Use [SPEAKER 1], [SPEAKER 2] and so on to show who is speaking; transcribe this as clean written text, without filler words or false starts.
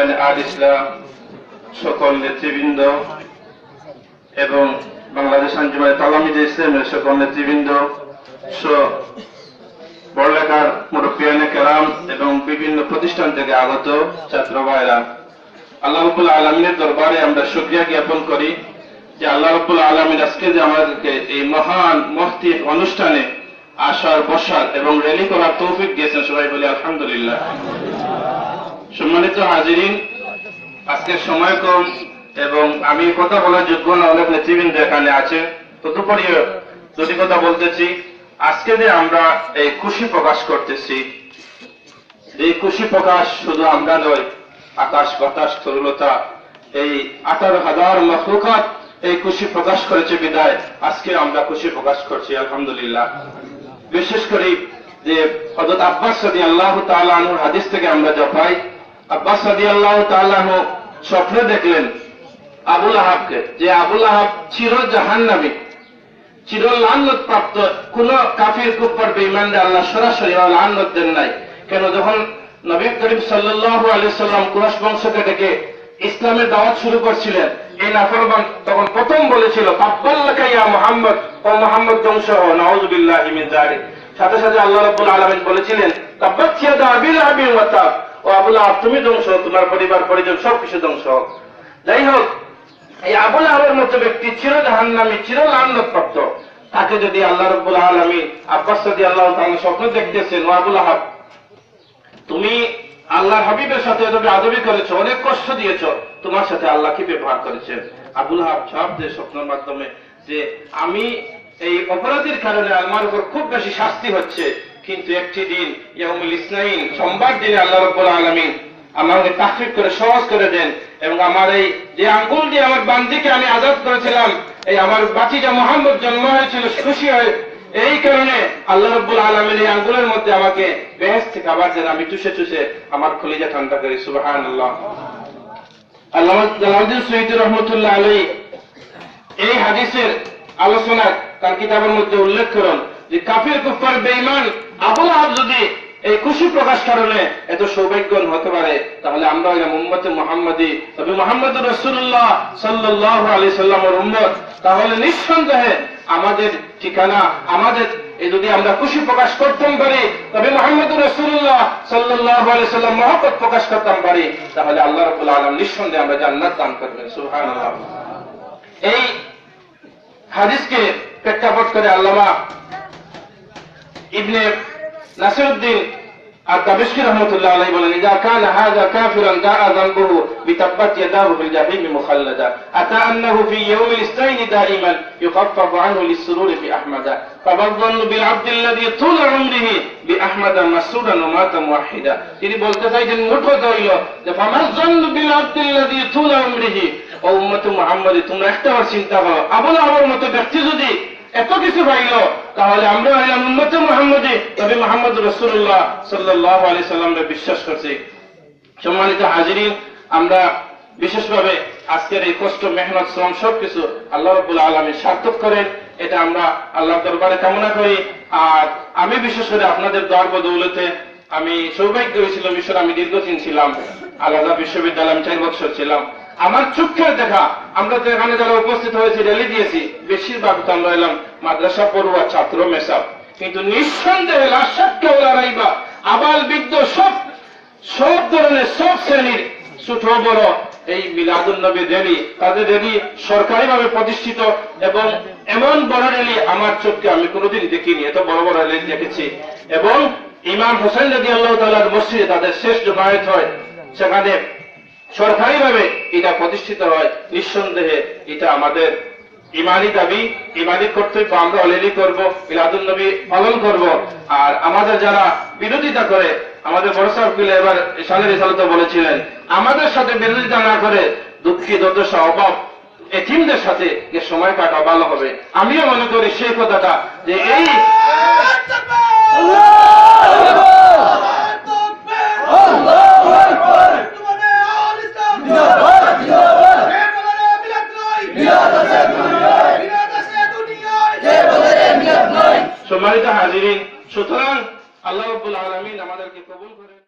[SPEAKER 1] আঞ্জুমান আল ইসলাম সকল নেতৃবৃন্দ এবং বাংলাদেশ আঞ্জুমান তালামিদে ইসলামের সকল নেতৃবৃন্দ, বড়লেখার মুরব্বিয়ানে কেরাম এবং বিভিন্ন প্রতিষ্ঠান থেকে আগত ছাত্র ভাইরা, আল্লাহ রাব্বুল আলামিনের দরবারে আমরা শুকরিয়া জ্ঞাপন করি যে আল্লাহ রাব্বুল আলামিন আজকে যে আমাদেরকে এই মহান মহতি অনুষ্ঠানে আসার, বসার এবং র্যালি করার তৌফিক দিয়েছেন। সবাই বলি আলহামদুলিল্লাহ। সম্মানিত হাজিরিন, আজকে সময় কম এবং আমি কথা বলার যোগ্য না, অনেক নেতৃবৃন্দ এখানে আছে, তদুপরি যদি কথা বলতেছি, আজকে যে আমরা এই খুশি প্রকাশ করতেছি, এই খুশি প্রকাশ শুধু আমরা নয়, আকাশ বাতাস তরুলতা এই 18,000 মাখলুকাত এই খুশি প্রকাশ করেছে বিদায় আজকে আমরা খুশি প্রকাশ করছি আলহামদুলিল্লাহ। বিশেষ করে যে হযরত আব্বাস রাদিয়াল্লাহু তাআলা আনহুর হাদিস থেকে আমরা যা পাই, আব্বাস রাদিয়াল্লাহু তাআলা আনহু স্বপ্নে দেখলেন আবু লাহাবকে, যে আবু লাহাব চির জাহান্নামী, চির লানত প্রাপ্ত। কোন কাফির কুফার বেঈমানদের আল্লাহ সরাসরি লানত দেন নাই। কেন? যখন নবী করিম সাল্লাল্লাহু আলাইহি সাল্লাম কুরাইশ বংশকে ডেকে ইসলামের দাওয়াত শুরু করছিলেন, এই নাফরমান তখন প্রথম বলেছিল তাব্বাল্লাকা ইয়া মুহাম্মদ, ও মুহাম্মদ ধ্বংস হও, নাউযুবিল্লাহি মিন যালিক। সাথে সাথে আল্লাহ রাব্বুল আলামিন বলেছিলেন তাব্বাত ইয়াদা আবি লাহাবিন ওয়া তাব, ও আবু লাহাব তুমি ধ্বংস হও, তোমার পরিবার পরিজন সবকিছু ধ্বংস হোক। যাই হোক, এই আবু লাহাবের মতো ব্যক্তি চির জাহান্নামী, চির লানতপ্রাপ্ত, তাকে যদি আল্লাহ রাব্বুল আলামিন আব্বাস রাদিয়াল্লাহু তাআলা স্বপ্ন দেখতেছেন, ও আবু লাহাব তুমি আল্লাহর হাবিবের সাথে এত বেয়াদবি করেছো, অনেক কষ্ট দিয়েছো, তোমার সাথে আল্লাহ কি ব্যবহার করেছেন? আবু লাহাব জবাব দেয় স্বপ্নের মাধ্যমে যে আমি এই অপরাধীর কারণে আমার উপর খুব বেশি শাস্তি হচ্ছে, কিন্তু একটি দিন ইয়াউমুল ইসনাইন, সোমবার দিনে আল্লাহ রাব্বুল আলামিন আমাকে তাখফিফ করে সহজ করে দেন এবং আমার এই যে আঙ্গুল দিয়ে আমার বান্দিকে আমি আযাদ করেছিলাম, এই আমার বাতিজা মুহাম্মদ জন্ম হয়েছিল খুশি হয়ে, এই কারণে আল্লাহ রাব্বুল আলামিন এই আঙ্গুলের মধ্যে আমাকে বেহেশত থেকে খাবার দেন, আমি চুষে চুষে আমার কলিজা ঠান্ডা করি। সুবহানাল্লাহ। আল্লামা জালালউদ্দিন সুয়ুতী রাহমাতুল্লাহ আলাইহি এই হাদিসের আলোচনা তার কিতাবের মধ্যে উল্লেখ করেন যে কাফির কুফার বেঈমান আবু লাহাব যদি এই খুশি প্রকাশ কারণে এত সৌভাগ্যবান হতে পারে, তাহলে আমরা হইলাম উম্মতে মুহাম্মাদী, নবী মুহাম্মদুর রাসূলুল্লাহ সাল্লাল্লাহু আলাইহি সাল্লামের উম্মত। তাহলে নিঃসন্দেহে আমাদের ঠিকানা, আমাদের এই যদি আমরা খুশি প্রকাশ করতাম পারি, নবী মুহাম্মদুর রাসূলুল্লাহ সাল্লাল্লাহু আলাইহি সাল্লাম মহব্বত প্রকাশ করতাম পারি, তাহলে আল্লাহ রাব্বুল আলামিন নিঃসন্দেহে আমরা জান্নাত দান করবেন। সুবহানাল্লাহ। এই হাদিসকে প্রেক্ষাপট করে আল্লামা ইবনে নাসিরউদ্দিন আদ-দামেশকি রাহমাতুল্লাহ আলাইহি বলেন, ইযা কানা হাযা কাফিরান দা'a যানবুহু বিতাব্বাত ইয়াদাহু ফিল জাহিম মুখাল্লাদা আতা আন্নাহু ফি ইয়াউমিল ইসনাইন দাইমান ইউখাফফাফু আনহু লিস-সুরুরি ফি আহমাদা ফাবাযযান্নু বিল আবদিল্লাযী তুলা উমরিহি বি আহমাদা মাসউদান ওয়া মাতা মুওয়াহহিদা। তিনি বলতে চাইছেন মোট কথা হইল যে ফাবাযযান্নু বিল আবদিল্লাযী তুলা উমরিহি, ও উম্মতে মুহাম্মাদী তোমরা একটাবার চিন্তা করো, আবু লাহাবের মতো ব্যক্তি যদি এত কিছু পাইল, তাহলে আমরা হইলাম উম্মতে মুহাম্মাদী, নবী মুহাম্মদুর রাসূলুল্লাহ সাল্লাল্লাহু আলাইহি সাল্লামকে বিশ্বাস করছি। সম্মানিত হাজিরিন, আমরা বিশেষভাবে আজকের এই কষ্ট, মেহনত, শ্রম সবকিছু আল্লাহ রাব্বুল আলামিন সার্থক করেন, এটা আমরা আল্লাহর দরবারে কামনা করি। আর আমি বিশেষ করে আপনাদের দোয়ার বদৌলতে আমি সৌভাগ্য হয়েছিল মিশরে, আমি দীর্ঘদিন ছিলাম, আলাদা বিশ্ববিদ্যালয়ে আমি 4 বছর ছিলাম। আমার চোখের দেখা, আমরা তো এখানে যারা উপস্থিত হয়েছি, র্যালি দিয়েছি, বেশিরভাগ তো আমরা এলাম মাদ্রাসা পড়ুয়া ছাত্র মেসাব, কিন্তু নিঃসন্দেহে লাশাক্কা ওয়ালা রাইবা আবাল বৃদ্ধ সব ধরনের সব শ্রেণীর ছোট বড় এই মিলাদুন নবী র্যালি, তাদের র্যালি সরকারিভাবে প্রতিষ্ঠিত এবং এমন বড় র্যালি আমার চোখকে আমি কোনোদিন দেখিনি। এত বড় বড় র্যালি দেখেছি এবং ইমাম হোসেন রাদিয়াল্লাহু তাআলার মসজিদে তাদের শেষ জমায়েত হয়, সেখানে সরকারিভাবে এটা প্রতিষ্ঠিত হয়। নিঃসন্দেহে এটা আমাদের ইমানি দাবি, ইমানি কর্তব্য, আমরা র্যালি করব, মিলাদুন নবী পালন করব। আর আমাদের যারা বিরোধিতা করে, আমাদের বড় সাহেব এবার সালের রিসালাতে বলেছিলেন, আমাদের সাথে বিরোধিতা না করে দুঃখী দুর্দশা অভাব এতিমদের সাথে যে সময় কাটা ভালো হবে। আমিও মনে করি সেই কথাটা যে এই সম্মানিত হাজিরিন, সুতরাং আল্লাহ রাব্বুল আলামিন আমাদেরকে কবুল করেন।